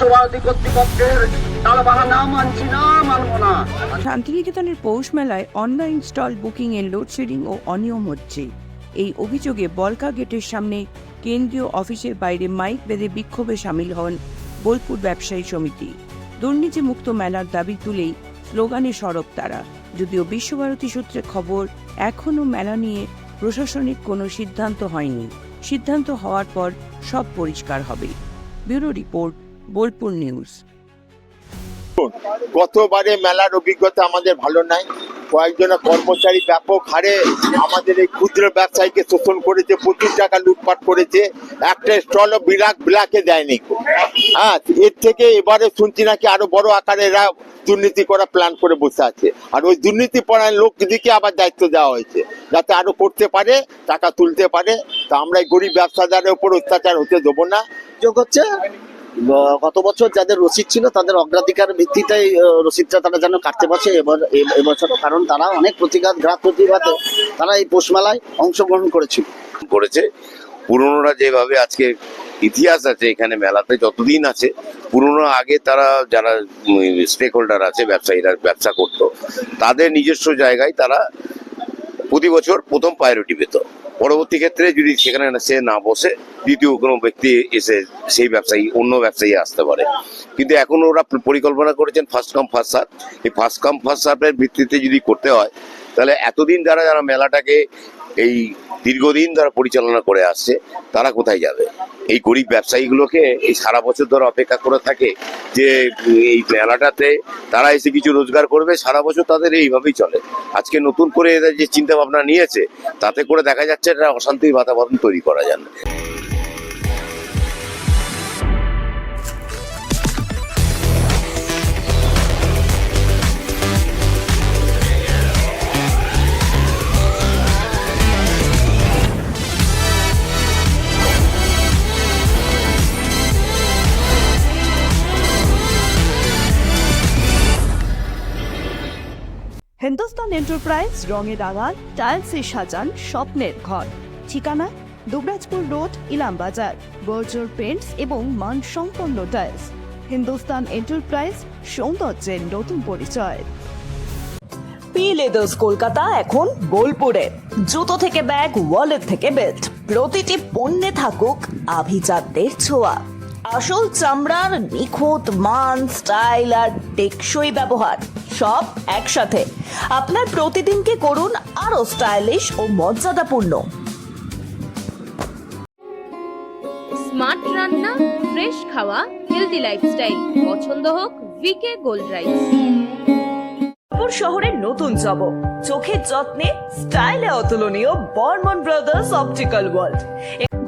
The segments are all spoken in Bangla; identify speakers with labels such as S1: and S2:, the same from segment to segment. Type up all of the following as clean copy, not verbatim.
S1: বিশ্বভারতী কর্তৃপক্ষের টালবাহানা মানছি না, মানব না।
S2: শান্তিনিকেতনের পৌষ মেলায় অনলাইন স্টল বুকিং এর লোডশেডিং ও অনিয়ম হচ্ছে। এই অভিযোগে বলকা গেটের সামনে কেন্দ্রীয় অফিসের বাইরে মাইক বেঁধে বিক্ষোভে সামিল হন বোলপুর ব্যবসায়ী সমিতি। দুর্নীতিমুক্ত মেলার দাবি তুলেই স্লোগানে সরব তারা। যদিও বিশ্বভারতী সূত্রে খবর, এখনও মেলা নিয়ে প্রশাসনিক কোনো সিদ্ধান্ত হয়নি। সিদ্ধান্ত হওয়ার পর সব পরিষ্কার হবে। Bureau report, Bolpur news.
S3: গতবারে মেলার অভিজ্ঞতা আমাদের ভালো নাই। কয়েকজন কর্মচারী ব্যাপক হারে আমাদের এই ক্ষুদ্র ব্যবসায়ীকে শোষণ করেছে, প্রচুর টাকা লুটপাট করেছে। একটা স্টলও ব্ল্যাকে দেয়নি। হ্যাঁ, এর থেকে এবারে শুনছি নাকি আরো বড় আকারে এরা দুর্নীতি করা প্ল্যান করে বসে আছে। আর ওই দুর্নীতি পরায়ণ লোকদিকে আবার দায়িত্ব দেওয়া হয়েছে যাতে আরো করতে পারে, টাকা তুলতে পারে। তা আমরা এই গরিব ব্যবসাদারের উপর অত্যাচার হতে দেবো না।
S4: যোগ হচ্ছে গত বছর যাদের রসিদ ছিল তাদের অগ্রাধিকার ভিত্তিতে রসিদটা তারা যেন কাটতে পারছে এবছরও, কারণ তারা অনেক ঘাত প্রতিবাদে তারা এই পৌষ মেলায় অংশগ্রহণ করেছে।
S5: পুরনোরা যেভাবে আজকে ইতিহাস আছে এখানে মেলাতে যতদিন আছে, পুরনো আগে তারা যারা স্টেক হোল্ডার আছে, ব্যবসায়ীরা ব্যবসা করতো, তাদের নিজস্ব জায়গায় তারা প্রতি বছর প্রথম প্রায়োরিটি পেত। পরবর্তী ক্ষেত্রে যদি সেখানে সে না বসে দ্বিতীয় কোনো ব্যক্তি এসে সেই অন্য ব্যবসায়ী আসতে পারে। কিন্তু এখন ওরা পরিকল্পনা করেছেন ফার্স্ট কাম ফার্স্ট সার্ভ। এই ফার্স্ট কাম ফার্স্ট সার্ভের ভিত্তিতে যদি করতে হয়, তাহলে এতদিন যারা মেলাটাকে এই দীর্ঘদিন যারা পরিচালনা করে আসছে তারা কোথায় যাবে? এই গরিব ব্যবসায়ীগুলোকে এই সারা বছর ধরে অপেক্ষা করে থাকে যে এই মেলাটাতে তারা এসে কিছু রোজগার করবে, সারা বছর তাদের এইভাবেই চলে। আজকে নতুন করে এদের যে চিন্তা ভাবনা নিয়েছে, তাতে করে দেখা যাচ্ছে এটা অশান্তির বাতাবরণ তৈরি করা যায় না।
S6: হিন্দুস্তান এন্টারপ্রাইজ রঙে রাঙান টাইলসে সাজান স্বপ্নের ঘর। ঠিকানা দুবরাজপুর রোড, ইলামবাজার। বর্জর পেন্টস এবং মানসম্পন্ন টাইলস। হিন্দুস্তান এন্টারপ্রাইজ, সৌন্দর্যের নতুন পরিচয়।
S7: পি লেদার্স কলকাতা এখন বোলপুরে। জুতো থেকে ব্যাগ, ওয়ালেট থেকে বেল্ট, প্রতিটি পণ্যে থাকুক আভিজাতদের ছোঁয়া। আসল চামড়ার নিখুঁত মান, স্টাইল আর টেকসই ব্যবহার সব একসাথে। আপনার প্রতিদিনকে করুন আরো স্টাইলিশ ও মর্যাদাপূর্ণ।
S8: স্মার্ট রান্না, ফ্রেশ খাওয়া, হেলদি লাইফস্টাইল। পছন্দ হোক ভিকে গোল্ড রাইস।
S7: শহরের নতুন চমক, চোখের যত্নে স্টাইলে অতুলনীয় Barman brothers optical world.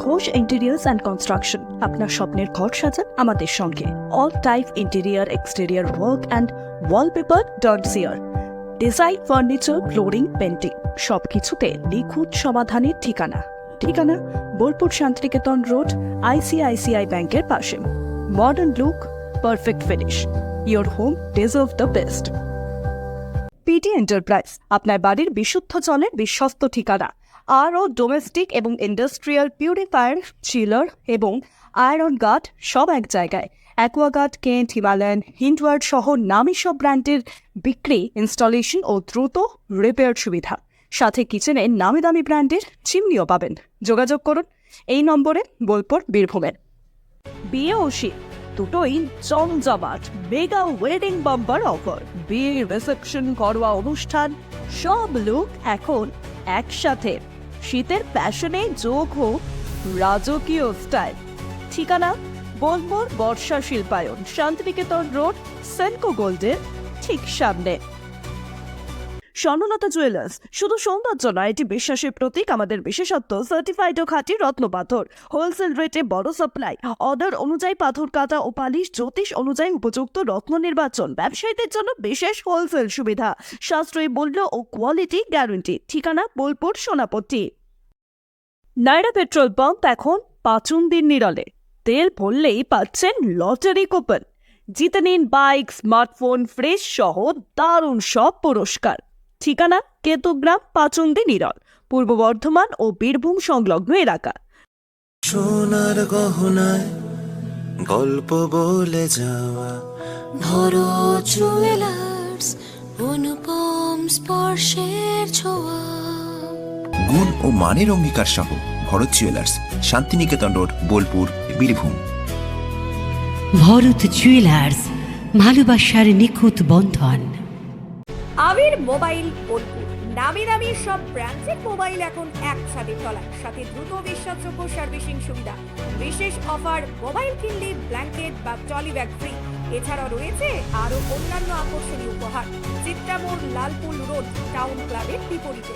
S6: Ghosh interiors and construction. আপনার স্বপ্নের ঘর সাজান আমাদের সঙ্গে। All type interior, exterior work and wallpaper dot CR. Design, furniture, flooring, painting সবকিছুতে নিখুঁত সমাধানের ঠিকানা। বোলপুর শান্তিনিকেতন রোড, ICICI ব্যাংকের পাশে। Modern look, perfect finish. Your home deserve the best. PT enterprise, আপনার বাড়ির বিশুদ্ধ জলের বিশ্বস্ত ঠিকানা। আরও ডোমেস্টিক এবং ইন্ডাস্ট্রিয়াল পিউরিফায়ার, চিলার এবং আয়রন গার্ড সব এক জায়গায়। অ্যাকোয়াগার্ড, কেন্ট, হিমালয়ান, হিন্ডওয়ার্ড সহ নামী সব ব্র্যান্ডের বিক্রি, ইনস্টলেশন ও দ্রুত রিপেয়ার সুবিধা। সাথে কিচেনে নামি দামি ব্র্যান্ডের চিমনিও পাবেন। যোগাযোগ করুন এই নম্বরে, বোলপুর, বীরভূমের। বিয়ে ও শীত দুটোই জমজমাট মেগা ওয়েডিং বাম্পার অফার। বিয়ে, রিসেপশন, ঘরোয়া অনুষ্ঠান সব লুক এখন একসাথে। শীতের প্যাশনে যোগ হোক রাজকীয় স্টাইল। ঠিকানা বোলপুর বর্ষা শিল্পায়ন, শান্তিনিকেতন রোড, সেনকো গোল্ডের ঠিক সামনে। স্বর্ণলতা জুয়েলার্স শুধু সৌন্দর্য নয়, এটি বিশ্বাসের প্রতীক। আমাদের বিশেষত্ব সার্টিফাইড ও খাঁটি রত্ন পাথর। হোলসেল রেটে বড় সাপ্লাই, অর্ডার অনুযায়ী পাথর কাটা ও পালিশ, জ্যোতিষ অনুযায়ী উপযুক্ত রত্ন নির্বাচন। ব্যবসায়ীদের জন্য বিশেষ হোলসেল সুবিধা, সাশ্রয়ী মূল্য ও কোয়ালিটি গ্যারান্টি। ঠিকানা বোলপুর, সোনাপট্টি। নাইরা পেট্রোল পাম্প এখন পাচুন্দির নিরলে। তেল ভরলেই পাচ্ছেন লটারি কুপন। জিতে নিন বাইক, স্মার্টফোন, ফ্রেশ সহ দারুণ সব পুরস্কার। ঠিকানা কেতুগ্রাম, পাচুন্দি, নিরল, পূর্ব বর্ধমান ও বীরভূম সংলগ্ন এলাকা।
S9: সোনার গহনায় গল্প বলে যাওয়া
S10: ভরত জুয়েলার্স, অনুপম স্পর্শের ছোঁয়া।
S9: গুণ ও মানের অঙ্গীকার সহ Bharat jewellers, Santiniketan road, Bolpur, Birbhum.
S10: Bharat jewellers, ভালোবাসার নিখুঁত বন্ধন।
S11: আবির মোবাইল বোলপুর, নামি দামি সব ব্র্যান্ডের মোবাইল এখন এক ছাদের তলায়, সাথে দ্রুত বিশ্বাসযোগ্য সার্ভিসিং সুবিধা। বিশেষ অফার, মোবাইল কিনলে ব্ল্যাঙ্কেট বা ট্রলি ব্যাগ ফ্রি। এছাড়াও রয়েছে আরো অন্যান্য আকর্ষণীয় উপহার। চিত্রামোড়, লালপুল রোড, টাউন ক্লাবের বিপরীতে।